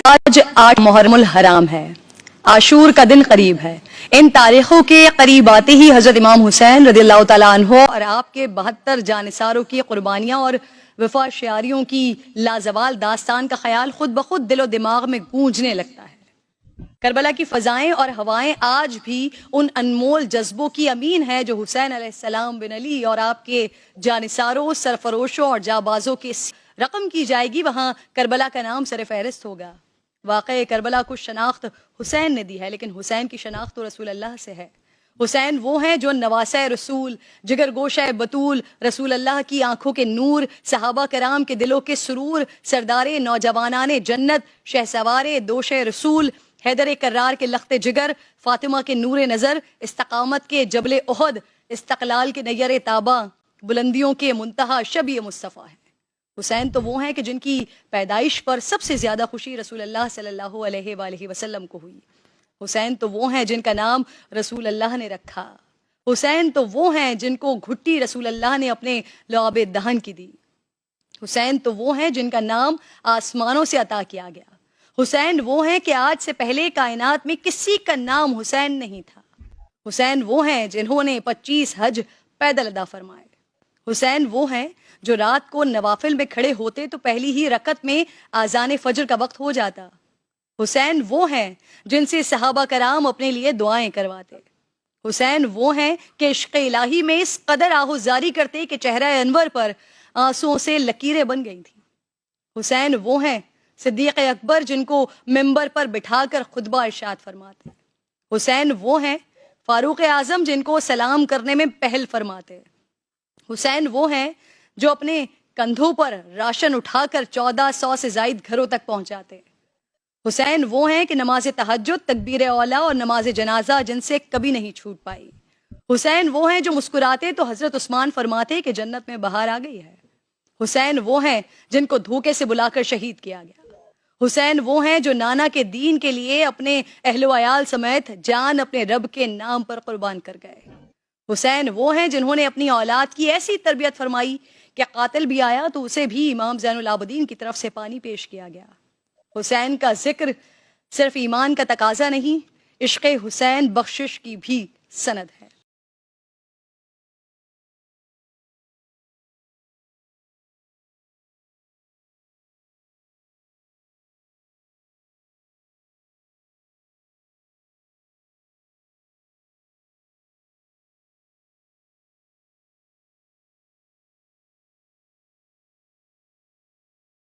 آج 8 محرم الحرام ہے، عاشور کا دن قریب ہے۔ ان تاریخوں کے قریب آتے ہی حضرت امام حسین رضی اللہ تعالیٰ عنہ اور آپ کے 72 جانثاروں کی قربانیاں اور وفا شعاریوں کی لازوال داستان کا خیال خود بخود دل و دماغ میں گونجنے لگتا ہے۔ کربلا کی فضائیں اور ہوائیں آج بھی ان انمول جذبوں کی امین ہے جو حسین علیہ السلام بن علی اور آپ کے جانثاروں، سرفروشوں اور جابازوں کے رقم کی جائے گی، وہاں کربلا کا نام سر فہرست ہوگا۔ واقعہ کربلا کو شناخت حسین نے دی ہے، لیکن حسین کی شناخت تو رسول اللہ سے ہے۔ حسین وہ ہیں جو نواسہ رسول، جگر گوشہ بطول، رسول اللہ کی آنکھوں کے نور، صحابہ کرام کے دلوں کے سرور، سردار نوجوانان جنت، شہسوار دوش رسول، حیدر کرار کے لخت جگر، فاطمہ کے نور نظر، استقامت کے جبل احد، استقلال کے نیر تابہ، بلندیوں کے منتہا شبیہ مصطفیٰ ہے۔ حسین تو وہ ہیں کہ جن کی پیدائش پر سب سے زیادہ خوشی رسول اللہ صلی اللہ علیہ وآلہ وسلم کو ہوئی۔ حسین تو وہ ہیں جن کا نام رسول اللہ نے رکھا۔ حسین تو وہ ہیں جن کو گھٹی رسول اللہ نے اپنے لعاب دہن کی دی۔ حسین تو وہ ہیں جن کا نام آسمانوں سے عطا کیا گیا۔ حسین وہ ہیں کہ آج سے پہلے کائنات میں کسی کا نام حسین نہیں تھا۔ حسین وہ ہیں جنہوں نے 25 حج پیدل ادا فرمائے۔ حسین وہ ہیں جو رات کو نوافل میں کھڑے ہوتے تو پہلی ہی رکعت میں آذان فجر کا وقت ہو جاتا۔ حسین وہ ہیں جن سے صحابہ کرام اپنے لیے دعائیں کرواتے۔ حسین وہ ہیں کہ عشق الہی میں اس قدر آہوزاری کرتے کہ چہرہ انور پر آنسوؤں سے لکیریں بن گئی تھیں۔ حسین وہ ہیں صدیق اکبر جن کو ممبر پر بٹھا کر خطبہ ارشاد فرماتے۔ حسین وہ ہیں فاروق اعظم جن کو سلام کرنے میں پہل فرماتے۔ حسین وہ ہیں جو اپنے کندھوں پر راشن اٹھا کر 1400 سے زائد گھروں تک پہنچاتے۔ حسین وہ ہیں کہ نماز تہجد، تکبیر اولیٰ اور نماز جنازہ جن سے کبھی نہیں چھوٹ پائی۔ حسین وہ ہیں جو مسکراتے تو حضرت عثمان فرماتے کہ جنت میں بہار آ گئی ہے۔ حسین وہ ہیں جن کو دھوکے سے بلا کر شہید کیا گیا۔ حسین وہ ہیں جو نانا کے دین کے لیے اپنے اہل و عیال سمیت جان اپنے رب کے نام پر قربان کر گئے۔ حسین وہ ہیں جنہوں نے اپنی اولاد کی ایسی تربیت فرمائی کہ قاتل بھی آیا تو اسے بھی امام زین العابدین کی طرف سے پانی پیش کیا گیا۔ حسین کا ذکر صرف ایمان کا تقاضا نہیں، عشق حسین بخشش کی بھی سند ہے۔